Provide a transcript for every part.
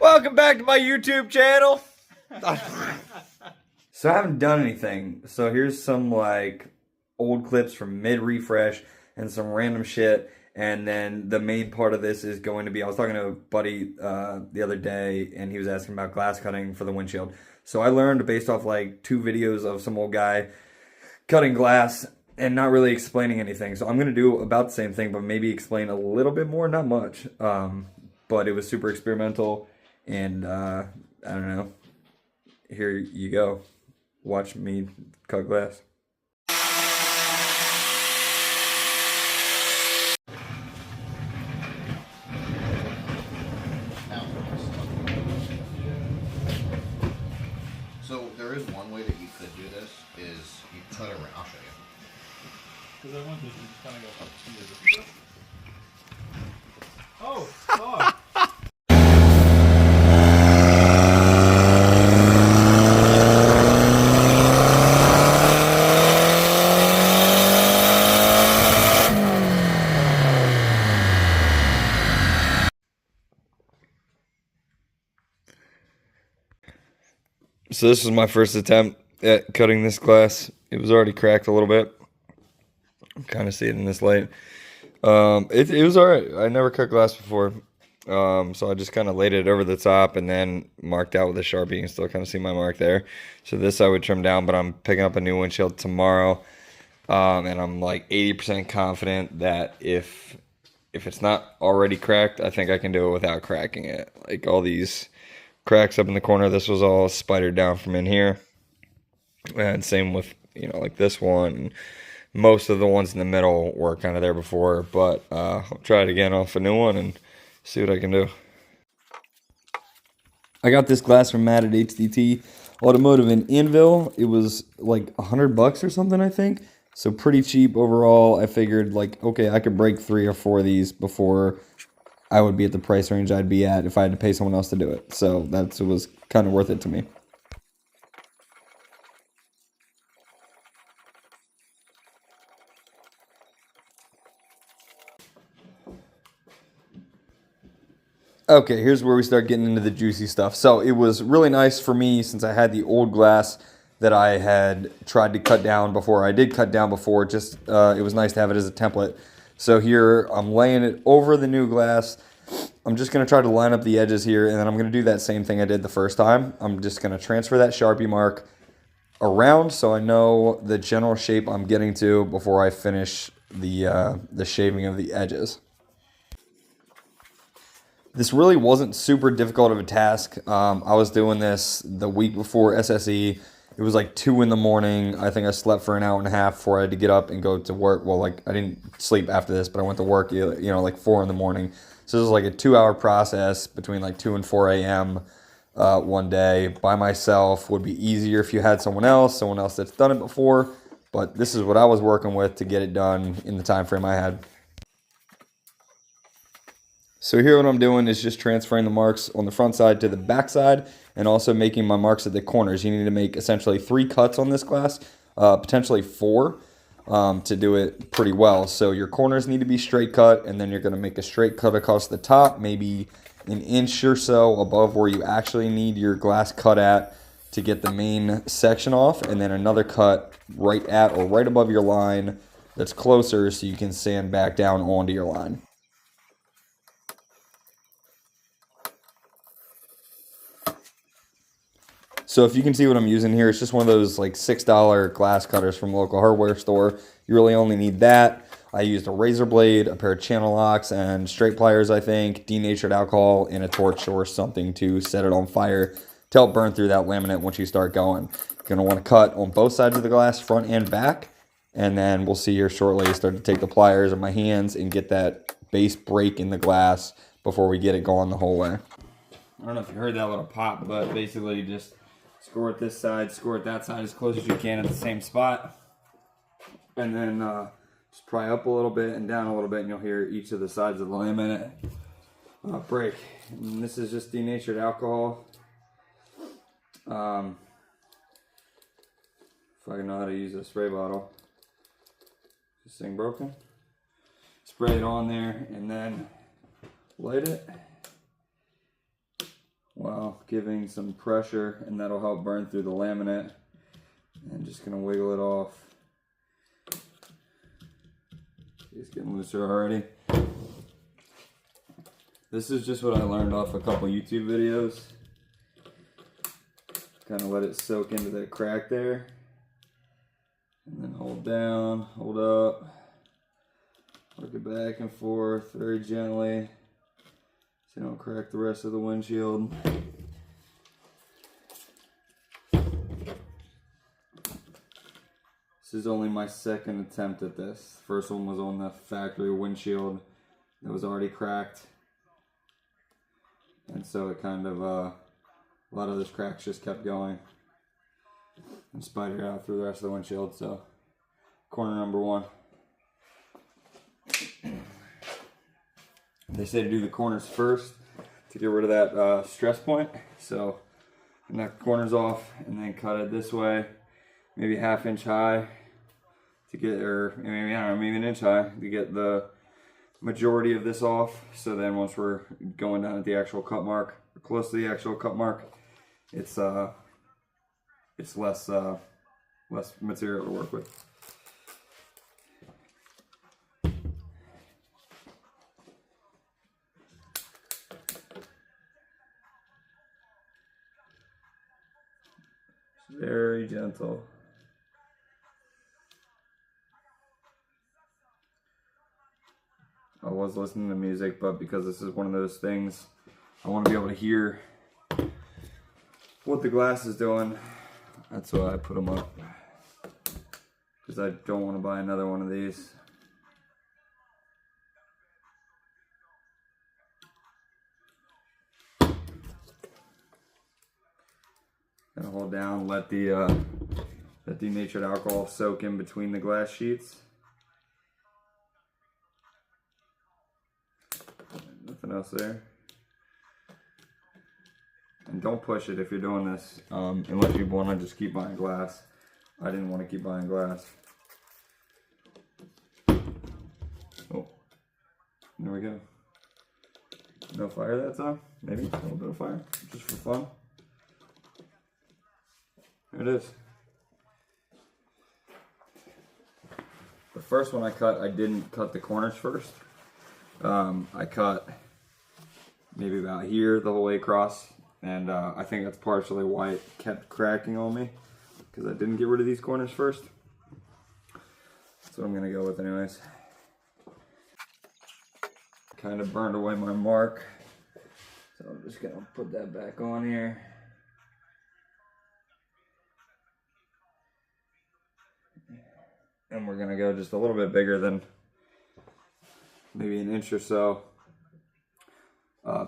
Welcome back to my YouTube channel. So I haven't done anything. So here's some like old clips from mid-refresh and some random shit. And then the main part of this is going to be, I was talking to a buddy the other day and he was asking about glass cutting for the windshield. So I learned based off like 2 videos of some old guy cutting glass and not really explaining anything. So I'm going to do about the same thing, but maybe explain a little bit more, not much. But it was super experimental. And I don't know. Here you go. Watch me cut glass. So there is one way that you could do this, is you cut around. I'll show you. Because I want to just kind of go up to Oh, fuck. So this was my first attempt at cutting this glass. It was already cracked a little bit. Kind of see it in this light. It was alright. I never cut glass before. So I just kind of laid it over the top and then marked out with a Sharpie. You can still kind of see my mark there. So this I would trim down, but I'm picking up a new windshield tomorrow. And I'm like 80% confident that if it's not already cracked, I think I can do it without cracking it. Like all these cracks up in the corner, this was all spidered down from in here. And same with, you know, like this one. Most of the ones in the middle were kind of there before, but I'll try it again off a new one and see what I can do. I got this glass from Matt at HDT Automotive in Anvil. It was like $100 or something, I think. So pretty cheap overall. I figured like, okay, I could break 3 or 4 of these before I would be at the price range I'd be at if I had to pay someone else to do it. So it was kind of worth it to me. Okay, here's where we start getting into the juicy stuff. So it was really nice for me since I had the old glass that I had tried to cut down before. I did cut down before, just it was nice to have it as a template. So here I'm laying it over the new glass. I'm just going to try to line up the edges here, and then I'm going to do that same thing I did the first time. I'm just going to transfer that Sharpie mark around so I know the general shape I'm getting to before I finish the shaving of the edges. This really wasn't super difficult of a task. I was doing this the week before SSE. It was like 2 in the morning. I think I slept for an hour and a half before I had to get up and go to work. Well, like I didn't sleep after this, but I went to work, you know, like 4 in the morning. So this was like a 2-hour process between like 2 and 4 a.m. One day by myself. Would be easier if you had someone else that's done it before. But this is what I was working with to get it done in the time frame I had. So here what I'm doing is just transferring the marks on the front side to the back side and also making my marks at the corners. You need to make essentially 3 cuts on this glass, potentially 4 to do it pretty well. So your corners need to be straight cut, and then you're going to make a straight cut across the top, maybe an inch or so above where you actually need your glass cut at to get the main section off, and then another cut right at or right above your line that's closer so you can sand back down onto your line. So if you can see what I'm using here, it's just one of those like $6 glass cutters from a local hardware store. You really only need that. I used a razor blade, a pair of channel locks, and straight pliers, I think, denatured alcohol, and a torch or something to set it on fire to help burn through that laminate once you start going. You're going to want to cut on both sides of the glass, front and back, and then we'll see here shortly start to take the pliers in my hands and get that base break in the glass before we get it going the whole way. I don't know if you heard that little pop, but basically just score it this side, score it that side as close as you can at the same spot. And then just pry up a little bit and down a little bit, and you'll hear each of the sides of the laminate break. And this is just denatured alcohol. If I know how to use a spray bottle. This thing broken. Spray it on there and then light it. while giving some pressure, and that'll help burn through the laminate. And just gonna wiggle it off. It's getting looser already. This is just what I learned off a couple YouTube videos. Kind of let it soak into that crack there. And then hold down, hold up. Work it back and forth very gently so you don't crack the rest of the windshield. This is only my second attempt at this. The first one was on the factory windshield that was already cracked. And so it kind of, a lot of those cracks just kept going and spidered out through the rest of the windshield. So, corner number one. They say to do the corners first to get rid of that stress point. So, knock the corners off and then cut it this way, maybe 1/2 inch high to get, or maybe, I don't know, maybe 1 inch high to get the majority of this off. So then once we're going down at the actual cut mark, or close to the actual cut mark, it's less material to work with. It's very gentle. I was listening to music, but because this is one of those things, I want to be able to hear what the glass is doing. That's why I put them up, because I don't want to buy another one of these. Gonna hold down, let the denatured alcohol soak in between the glass sheets. Nothing else there. And don't push it if you're doing this, unless you want to just keep buying glass. I didn't want to keep buying glass. Oh, there we go. No fire that time? Maybe a little bit of fire, just for fun. There it is. The first one I cut, I didn't cut the corners first. I cut maybe about here the whole way across, and I think that's partially why it kept cracking on me, because I didn't get rid of these corners first. That's what I'm gonna go with anyways. Kind of burned away my mark, so I'm just gonna put that back on here. And we're gonna go just a little bit bigger than maybe 1 inch or so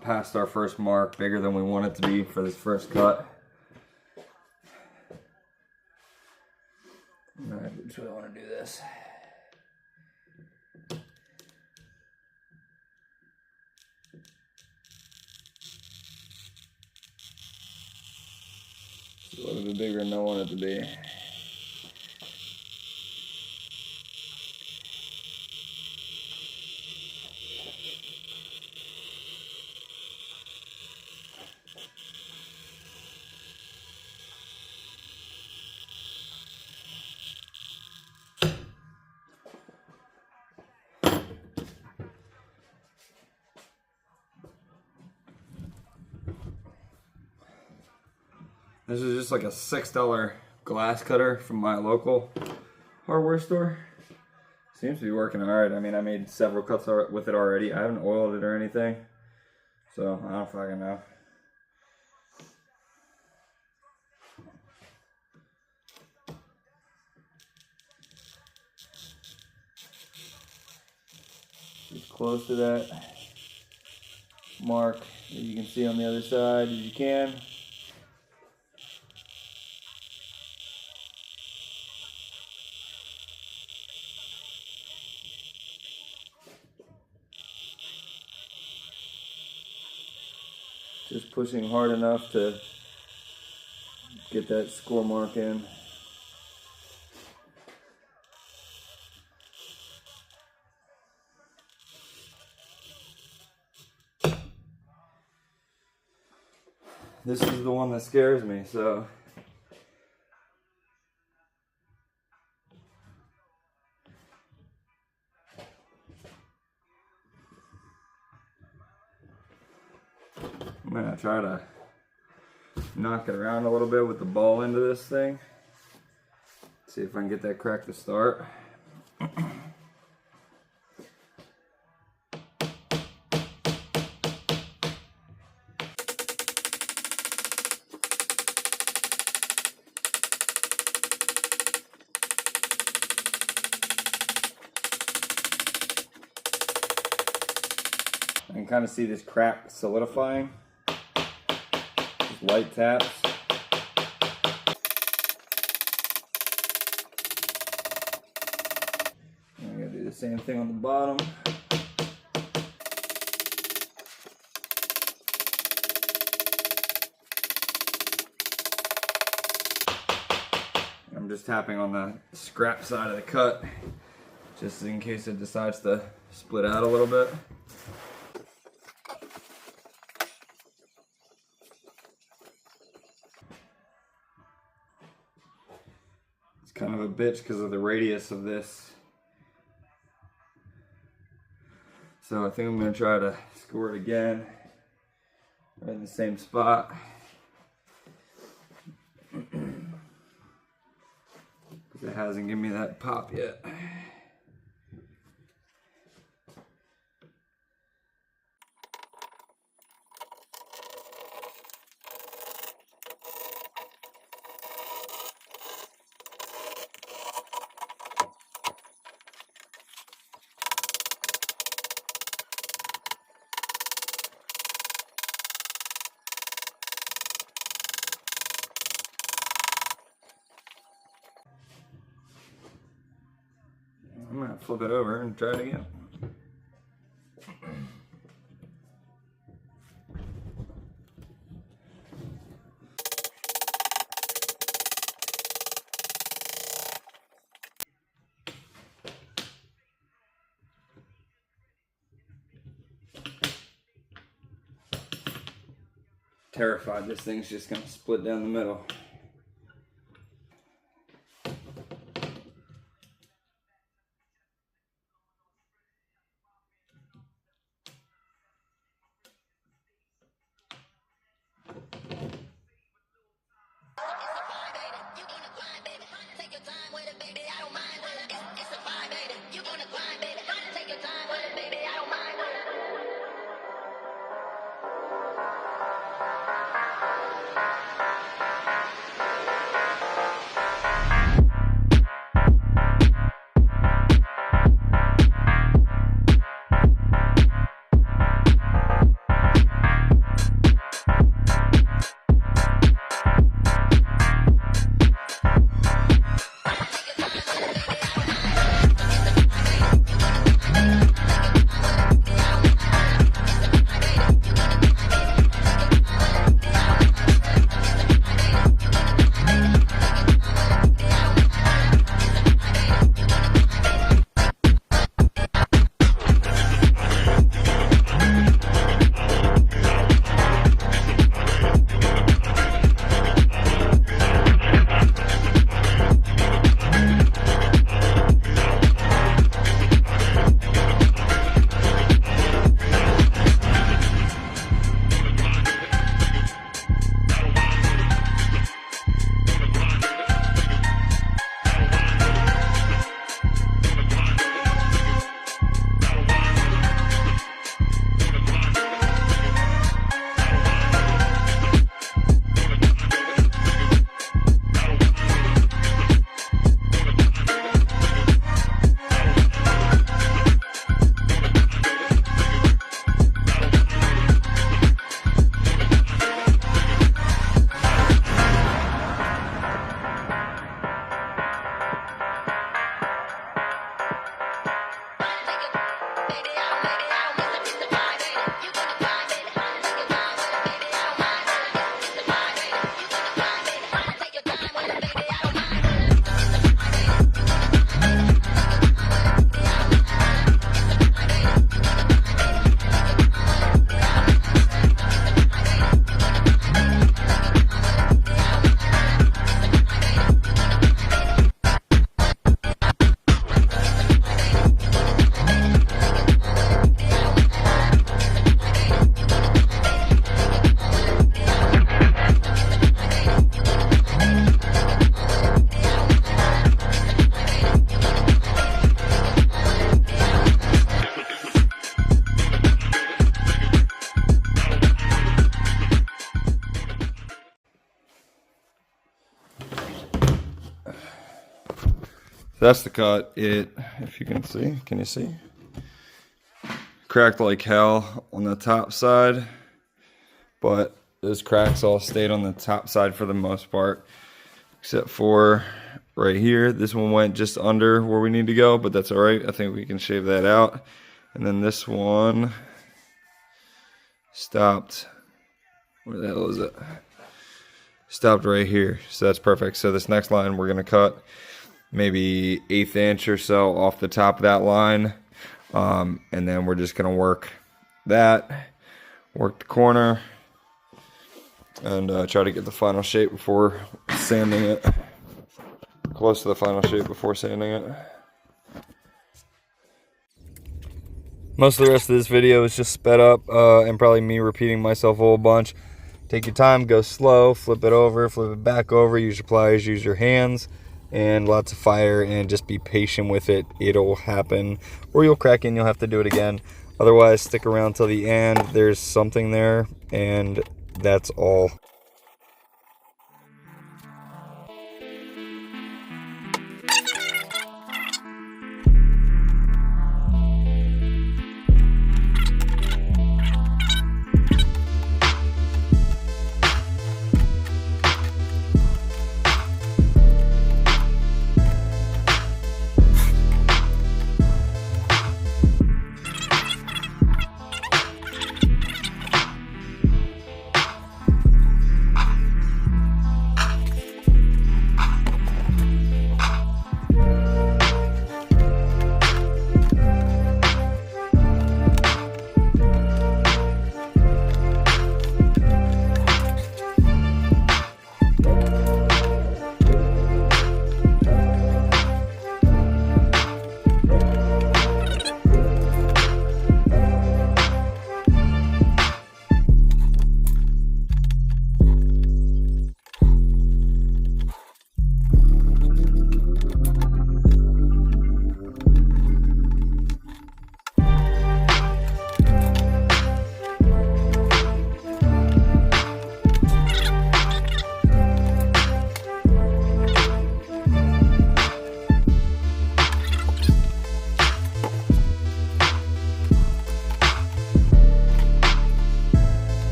past our first mark, bigger than we want it to be for this first cut. Alright, which way I want to do this. It's a little bit bigger than I want it to be. This is just like a $6 glass cutter from my local hardware store. Seems to be working alright. I mean, I made several cuts with it already. I haven't oiled it or anything, so I don't fucking know. As close to that mark that you can see on the other side as you can. Just pushing hard enough to get that score mark in. This is the one that scares me, so. I'm gonna try to knock it around a little bit with the ball into this thing. See if I can get that crack to start. I can kind of see this crack solidifying. Just light taps. I'm gonna do the same thing on the bottom. I'm just tapping on the scrap side of the cut, just in case it decides to split out a little bit. It's kind of a bitch because of the radius of this. So I think I'm going to try to score it again, right in the same spot. Because it hasn't given me that pop yet. I'm gonna flip it over and try it again. Terrified this thing's just gonna split down the middle. that's the cut. If you can see, can you see? Cracked like hell on the top side, but those cracks all stayed on the top side for the most part, except for right here. This one went just under where we need to go, but that's all right. I think we can shave that out. And then this one stopped. Where the hell is it? Stopped right here. So that's perfect. So this next line we're gonna cut maybe 1/8 inch or so off the top of that line. And then we're just gonna work that, work the corner, and try to get the final shape before sanding it. Close to the final shape before sanding it. Most of the rest of this video is just sped up and probably me repeating myself a whole bunch. Take your time, go slow, flip it over, flip it back over, use your pliers, use your hands, and lots of fire, and just be patient with it. It'll happen, or you'll crack it and you'll have to do it again. Otherwise, stick around till the end. There's something there, and that's all.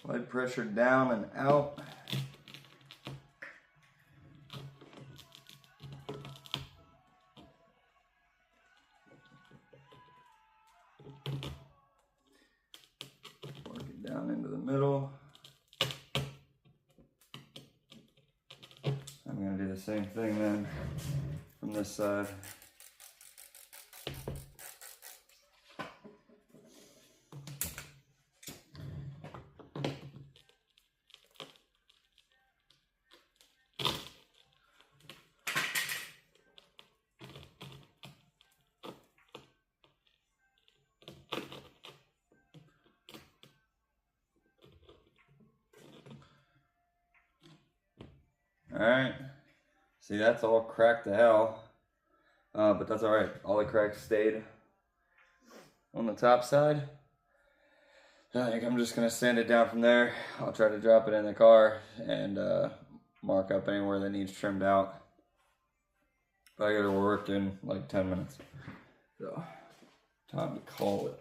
Blood pressure down and out. Work it down into the middle. I'm going to do the same thing then from this side. Alright, see, that's all cracked to hell, but that's alright. All the cracks stayed on the top side. I think I'm just going to sand it down from there. I'll try to drop it in the car and mark up anywhere that needs trimmed out. But I got to work in like 10 minutes. So, time to call it.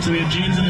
So we have jeans